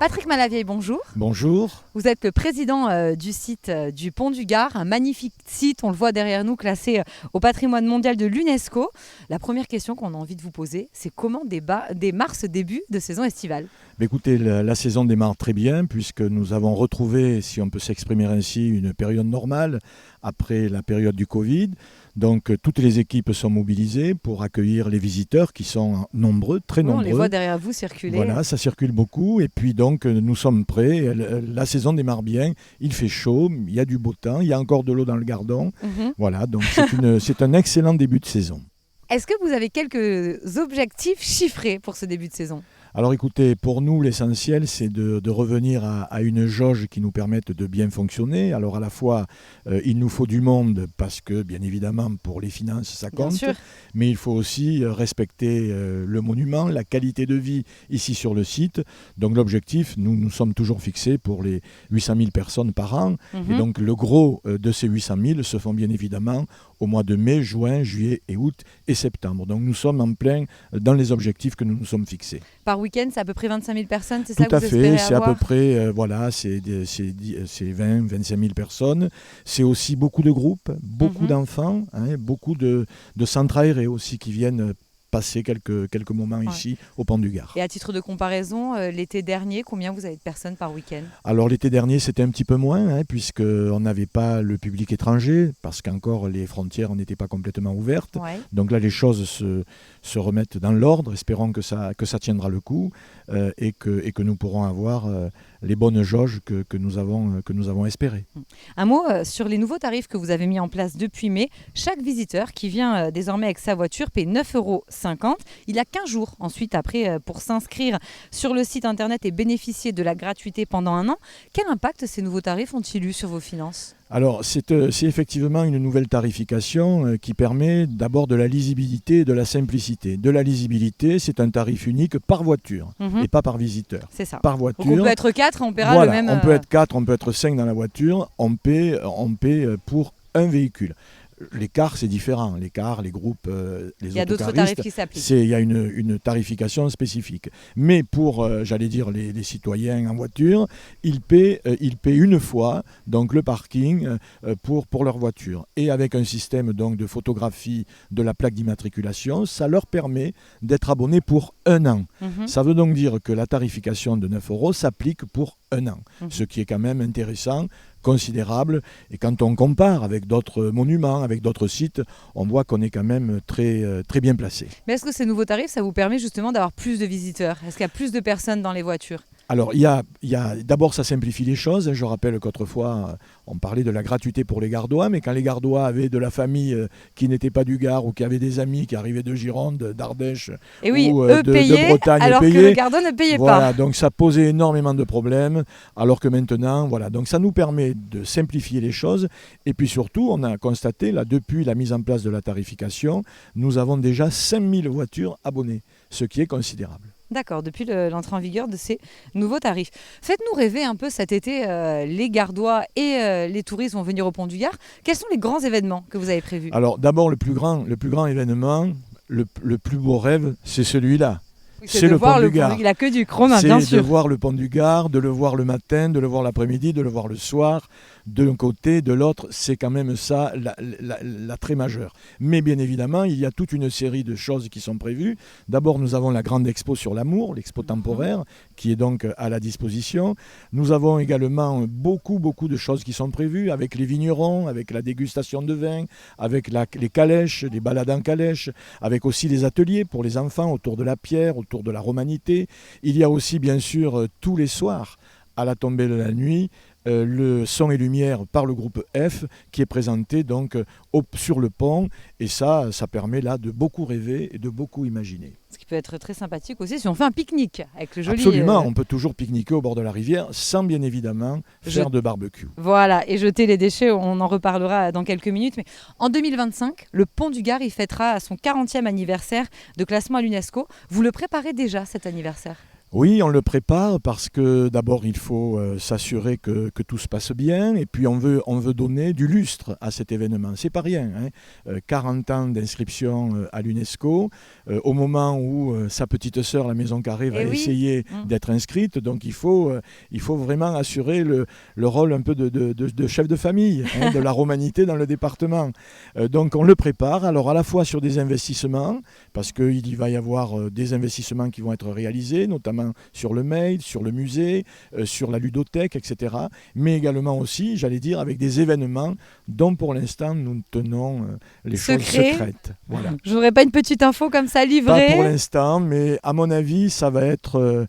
Patrick Malavieille, bonjour. Bonjour. Vous êtes le président du site du Pont du Gard, un magnifique site, on le voit derrière nous, classé au patrimoine mondial de l'UNESCO. La première question qu'on a envie de vous poser, c'est comment démarre ce début de saison estivale ? Écoutez, la saison démarre très bien puisque nous avons retrouvé, si on peut s'exprimer ainsi, une période normale après la période du Covid. Donc toutes les équipes sont mobilisées pour accueillir les visiteurs qui sont nombreux, très nombreux. On les voit derrière vous circuler. Voilà, ça circule beaucoup et puis donc nous sommes prêts. La saison démarre bien, il fait chaud, il y a du beau temps, il y a encore de l'eau dans le Gardon. Voilà, donc c'est un excellent début de saison. Est-ce que vous avez quelques objectifs chiffrés pour ce début de saison ? Alors écoutez, pour nous, l'essentiel, c'est de revenir à une jauge qui nous permette de bien fonctionner. Alors à la fois, il nous faut du monde parce que, bien évidemment, pour les finances, ça compte. Mais il faut aussi respecter le monument, la qualité de vie ici sur le site. Donc l'objectif, nous sommes toujours fixés pour les 800 000 personnes par an. Et donc le gros de ces 800 000 se font bien évidemment au mois de mai, juin, juillet et août et septembre. Donc nous sommes en plein dans les objectifs que nous nous sommes fixés. Par week-end, c'est à peu près 25 000 personnes, c'est ça que vous espérez avoir ? Tout à fait, c'est à peu près, c'est 20, 25 000 personnes. C'est aussi beaucoup de groupes, beaucoup d'enfants, beaucoup de centres aérés aussi qui viennent passer quelques moments ici au Pont du Gard. Et à titre de comparaison, l'été dernier, combien vous avez de personnes par week-end ? Alors l'été dernier, c'était un petit peu moins, puisqu'on n'avait pas le public étranger, parce qu'encore les frontières n'étaient pas complètement ouvertes. Donc là, les choses se remettent dans l'ordre. Espérons que ça tiendra le coup et que nous pourrons avoir les bonnes jauges que nous avons espérées. Un mot sur les nouveaux tarifs que vous avez mis en place depuis mai. Chaque visiteur qui vient désormais avec sa voiture paie 9,50 €. Il a 15 jours ensuite après pour s'inscrire sur le site internet et bénéficier de la gratuité pendant un an. Quel impact ces nouveaux tarifs ont-ils eu sur vos finances ? Alors, c'est effectivement une nouvelle tarification qui permet d'abord de la lisibilité et de la simplicité. De la lisibilité, c'est un tarif unique par voiture et pas par visiteur. C'est ça. Par voiture. Donc on peut être 4, on paiera le même... On peut être 4, on peut être 5 dans la voiture, on paie pour un véhicule. L'écart, c'est différent. L'écart, les groupes, les autocaristes... Il y a d'autres tarifs qui s'appliquent. Il y a une tarification spécifique. Mais pour, les citoyens en voiture, ils paient une fois donc le parking pour leur voiture. Et avec un système donc de photographie de la plaque d'immatriculation, ça leur permet d'être abonnés pour un an. Ça veut donc dire que la tarification de 9 € s'applique pour un an. Ce qui est quand même intéressant, considérable, et quand on compare avec d'autres monuments, avec d'autres sites, on voit qu'on est quand même très, très bien placé. Mais est-ce que ces nouveaux tarifs, ça vous permet justement d'avoir plus de visiteurs ? Est-ce qu'il y a plus de personnes dans les voitures ? Alors, d'abord, ça simplifie les choses. Je rappelle qu'autrefois, on parlait de la gratuité pour les Gardois, mais quand les Gardois avaient de la famille qui n'était pas du Gard ou qui avait des amis qui arrivaient de Gironde, d'Ardèche ou de Bretagne, alors que le Gardon ne payait pas. Donc ça posait énormément de problèmes, alors que maintenant, donc ça nous permet de simplifier les choses. Et puis surtout, on a constaté, là, depuis la mise en place de la tarification, nous avons déjà 5000 voitures abonnées, ce qui est considérable. D'accord, depuis l'entrée en vigueur de ces nouveaux tarifs. Faites-nous rêver un peu cet été, les Gardois et les touristes vont venir au Pont du Gard. Quels sont les grands événements que vous avez prévus ? Alors d'abord, le plus grand événement, le plus beau rêve, c'est celui-là. C'est le Pont du Gard. Il a que du chrome, bien sûr. C'est de voir le Pont du Gard, de le voir le matin, de le voir l'après-midi, de le voir le soir, d'un côté, de l'autre. C'est quand même ça l'attrait majeur. Mais bien évidemment, il y a toute une série de choses qui sont prévues. D'abord, nous avons la grande expo sur l'amour, l'expo temporaire, qui est donc à la disposition. Nous avons également beaucoup de choses qui sont prévues avec les vignerons, avec la dégustation de vin, avec les calèches, les balades en calèche, avec aussi les ateliers pour les enfants autour de la pierre, autour de la romanité. Il y a aussi bien sûr tous les soirs à la tombée de la nuit le son et lumière par le groupe F qui est présenté donc sur le pont, et ça permet là de beaucoup rêver et de beaucoup imaginer. Ce qui peut être très sympathique aussi si on fait un pique-nique avec le joli... Absolument, on peut toujours pique-niquer au bord de la rivière sans bien évidemment faire de barbecue. Voilà, et jeter les déchets, on en reparlera dans quelques minutes. Mais en 2025, le Pont du Gard il fêtera son 40e anniversaire de classement à l'UNESCO. Vous le préparez déjà cet anniversaire ? Oui, on le prépare parce que d'abord il faut s'assurer que tout se passe bien et puis on veut donner du lustre à cet événement. C'est pas rien, hein. 40 ans d'inscription à l'UNESCO, au moment où sa petite sœur, la Maison Carrée, va Eh oui. essayer d'être inscrite, donc il faut vraiment assurer le rôle un peu de chef de famille, hein, de la romanité dans le département. Donc on le prépare, alors à la fois sur des investissements, parce qu'il y va y avoir des investissements qui vont être réalisés, notamment sur le mail, sur le musée, sur la ludothèque, etc. Mais également aussi, j'allais dire, avec des événements dont pour l'instant nous tenons les choses secrètes. Voilà. Je n'aurais pas une petite info comme ça livrée? Pas pour l'instant, mais à mon avis, ça va être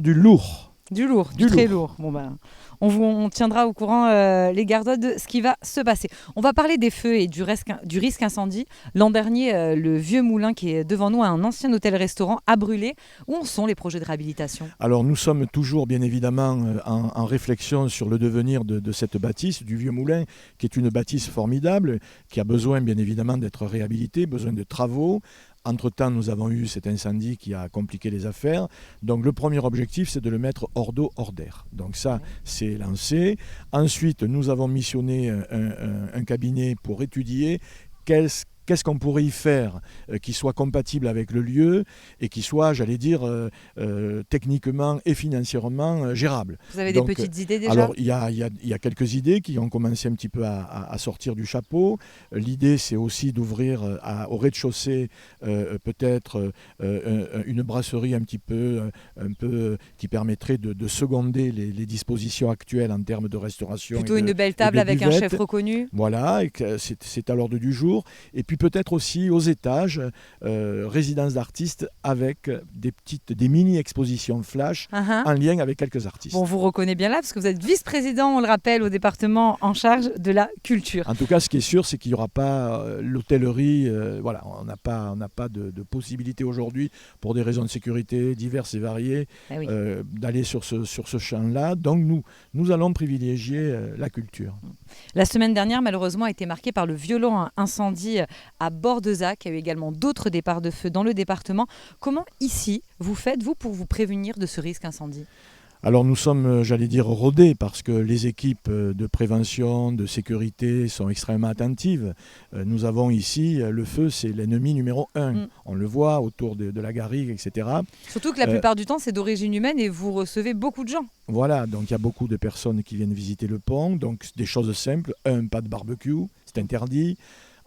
du lourd. Du lourd, du très lourd. Bon ben, on tiendra au courant les gardois de ce qui va se passer. On va parler des feux et du risque incendie. L'an dernier, le vieux moulin qui est devant nous, un ancien hôtel-restaurant, a brûlé. Où en sont les projets de réhabilitation? Alors nous sommes toujours bien évidemment en réflexion sur le devenir de cette bâtisse, du vieux moulin, qui est une bâtisse formidable, qui a besoin bien évidemment d'être réhabilitée, besoin de travaux. Entre-temps, nous avons eu cet incendie qui a compliqué les affaires. Donc le premier objectif, c'est de le mettre hors d'eau, hors d'air. Donc ça, c'est lancé. Ensuite, nous avons missionné un cabinet pour étudier qu'est-ce qu'on pourrait y faire qui soit compatible avec le lieu et qui soit, j'allais dire, techniquement et financièrement gérable. Vous avez des petites idées déjà? Alors, il y a quelques idées qui ont commencé un petit peu à sortir du chapeau. L'idée, c'est aussi d'ouvrir au rez-de-chaussée peut-être une brasserie un peu qui permettrait de seconder les dispositions actuelles en termes de restauration. Plutôt une belle table avec un chef reconnu. Voilà, et c'est à l'ordre du jour. Et puis peut-être aussi aux étages, résidence d'artistes avec des mini-expositions flash en lien avec quelques artistes. Bon, on vous reconnaît bien là parce que vous êtes vice-président, on le rappelle, au département en charge de la culture. En tout cas, ce qui est sûr, c'est qu'il n'y aura pas l'hôtellerie. Voilà, on n'a pas de possibilité aujourd'hui, pour des raisons de sécurité diverses et variées, d'aller sur ce champ-là. Donc nous allons privilégier la culture. La semaine dernière, malheureusement, a été marquée par le violent incendie à Bordezac. Il y a eu également d'autres départs de feu dans le département. Comment ici, vous faites, vous, pour vous prévenir de ce risque incendie ? Alors nous sommes, j'allais dire, rodés parce que les équipes de prévention, de sécurité sont extrêmement attentives. Nous avons ici, le feu, c'est l'ennemi numéro 1. On le voit autour de la garrigue, etc. Surtout que la plupart du temps, c'est d'origine humaine et vous recevez beaucoup de gens. Voilà, donc il y a beaucoup de personnes qui viennent visiter le pont. Donc des choses simples, pas de barbecue, c'est interdit.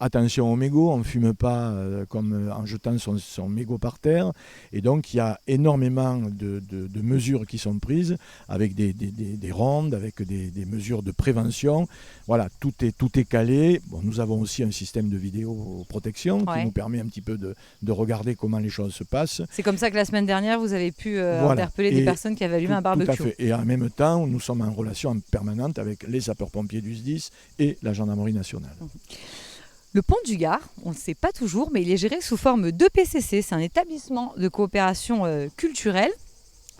Attention aux mégots, on ne fume pas comme en jetant son mégot par terre. Et donc, il y a énormément de mesures qui sont prises avec des rondes, avec des mesures de prévention. Voilà, tout est calé. Bon, nous avons aussi un système de vidéoprotection qui nous permet un petit peu de regarder comment les choses se passent. C'est comme ça que la semaine dernière, vous avez pu interpeller des personnes qui avaient allumé un barbecue. Tout à fait. Et en même temps, nous sommes en relation permanente avec les sapeurs-pompiers du SDIS et la gendarmerie nationale. Le pont du Gard, on ne le sait pas toujours, mais il est géré sous forme d'EPCC. C'est un établissement de coopération culturelle.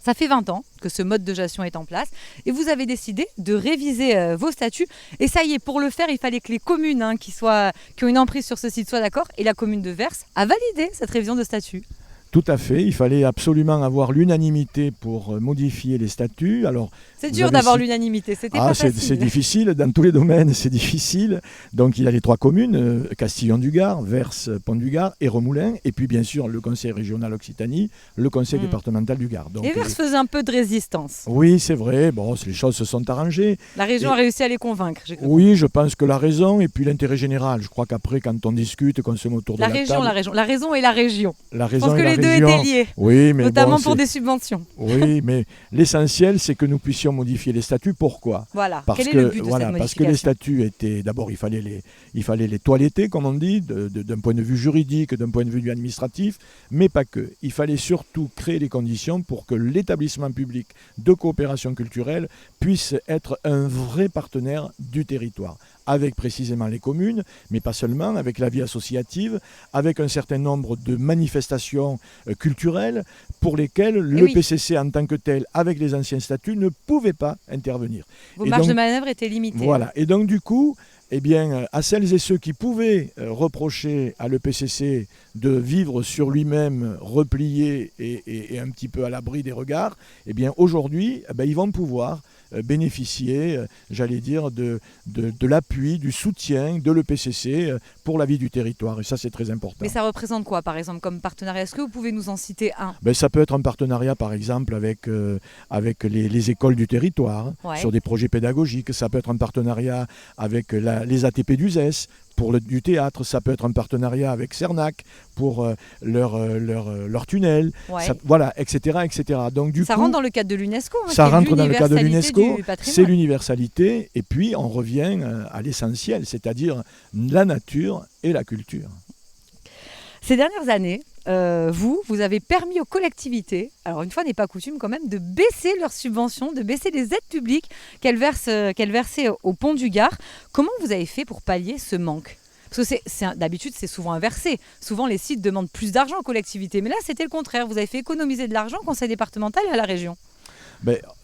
Ça fait 20 ans que ce mode de gestion est en place et vous avez décidé de réviser vos statuts. Et ça y est, pour le faire, il fallait que les communes qui ont une emprise sur ce site soient d'accord. Et la commune de Vers a validé cette révision de statuts. Tout à fait, il fallait absolument avoir l'unanimité pour modifier les statuts. Alors, c'est dur d'avoir l'unanimité, c'était pas facile. C'est difficile, dans tous les domaines c'est difficile. Donc il y a les 3 communes, Castillon-du-Gard, Vers, Pont-du-Gard et Remoulins, et puis bien sûr le conseil régional Occitanie, le conseil départemental du Gard. Donc, et Vers faisait un peu de résistance. Oui, c'est vrai, bon, les choses se sont arrangées. La région a réussi à les convaincre, j'ai compris. Oui, je pense que la raison et puis l'intérêt général. Je crois qu'après, quand on discute, qu'on se met autour de la table... La raison et la région. La raison je pense que les région. Deux étaient liés, oui, mais notamment pour des subventions. Oui, mais l'essentiel, c'est que nous puissions modifier les statuts. Pourquoi ? Voilà. Parce Quel est le but de cette modification ? Parce que les statuts étaient... D'abord, il fallait les toiletter, comme on dit, d'un point de vue juridique, d'un point de vue administratif, mais pas que. Il fallait surtout créer les conditions pour que l'établissement public de coopération culturelle puisse être un vrai partenaire du territoire, avec précisément les communes, mais pas seulement, avec la vie associative, avec un certain nombre de manifestations culturelles pour lesquelles l'EPCC en tant que tel, avec les anciens statuts, ne pouvait pas intervenir. Vos marges de manœuvre étaient limitées. Voilà, et donc du coup, eh bien, à celles et ceux qui pouvaient reprocher à l'EPCC de vivre sur lui-même, replié et un petit peu à l'abri des regards, eh bien, aujourd'hui, ils vont pouvoir bénéficier, j'allais dire, de l'appui, du soutien de l'EPCC pour la vie du territoire. Et ça, c'est très important. Mais ça représente quoi, par exemple, comme partenariat? Est-ce que vous pouvez nous en citer un? Ça peut être un partenariat, par exemple, avec les écoles du territoire, sur des projets pédagogiques. Ça peut être un partenariat avec les ATP d'Uzès pour du théâtre. Ça peut être un partenariat avec Cernac pour leur tunnel. Ça, voilà, etc., etc. Donc, du coup, rentre dans le cadre de l'UNESCO. Ça rentre dans le cadre de l'UNESCO. C'est l'universalité. Et puis, on revient à l'essentiel, c'est-à-dire la nature et la culture. Ces dernières années, vous avez permis aux collectivités, alors une fois n'est pas coutume quand même, de baisser leurs subventions, de baisser les aides publiques qu'elles versaient au Pont du Gard. Comment vous avez fait pour pallier ce manque? Parce que d'habitude, c'est souvent inversé. Souvent, les sites demandent plus d'argent aux collectivités. Mais là, c'était le contraire. Vous avez fait économiser de l'argent au conseil départemental et à la région.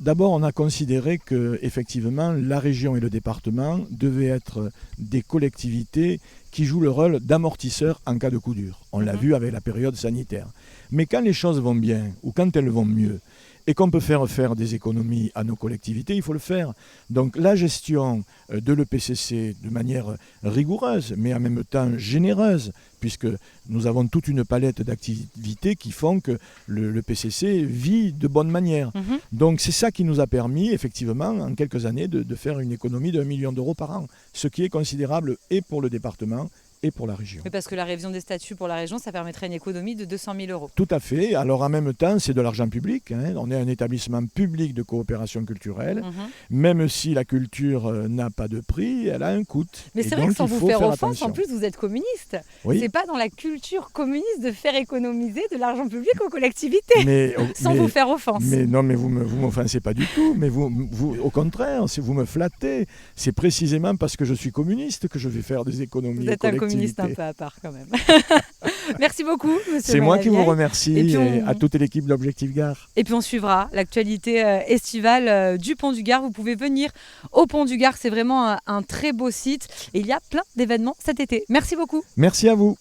D'abord, on a considéré que effectivement, la région et le département devaient être des collectivités qui jouent le rôle d'amortisseur en cas de coup dur. On l'a vu avec la période sanitaire. Mais quand les choses vont bien ou quand elles vont mieux et qu'on peut faire des économies à nos collectivités, il faut le faire. Donc la gestion de l'EPCC de manière rigoureuse, mais en même temps généreuse, puisque nous avons toute une palette d'activités qui font que le PCC vit de bonne manière. Donc c'est ça qui nous a permis, effectivement, en quelques années, de faire une économie de 1 million d'euros par an, ce qui est considérable et pour le département et pour la région. Oui, parce que la révision des statuts pour la région, ça permettrait une économie de 200 000 euros. Tout à fait. Alors en même temps, c'est de l'argent public. On est un établissement public de coopération culturelle. Même si la culture n'a pas de prix, elle a un coût. Mais c'est vrai que sans vous faire offense, en plus vous êtes communiste. Oui. C'est pas dans la culture communiste de faire économiser de l'argent public aux collectivités. Sans vous faire offense. Mais non, mais vous m'offensez pas du tout. Mais vous, au contraire, si vous me flattez, c'est précisément parce que je suis communiste que je vais faire des économies. Vous êtes un communiste un peu à part quand même. Merci beaucoup, monsieur. C'est moi qui vous remercie et à toute l'équipe de l'Objectif Gard. Et puis on suivra l'actualité estivale du Pont du Gard. Vous pouvez venir au Pont du Gard, c'est vraiment un très beau site et il y a plein d'événements cet été. Merci beaucoup. Merci à vous.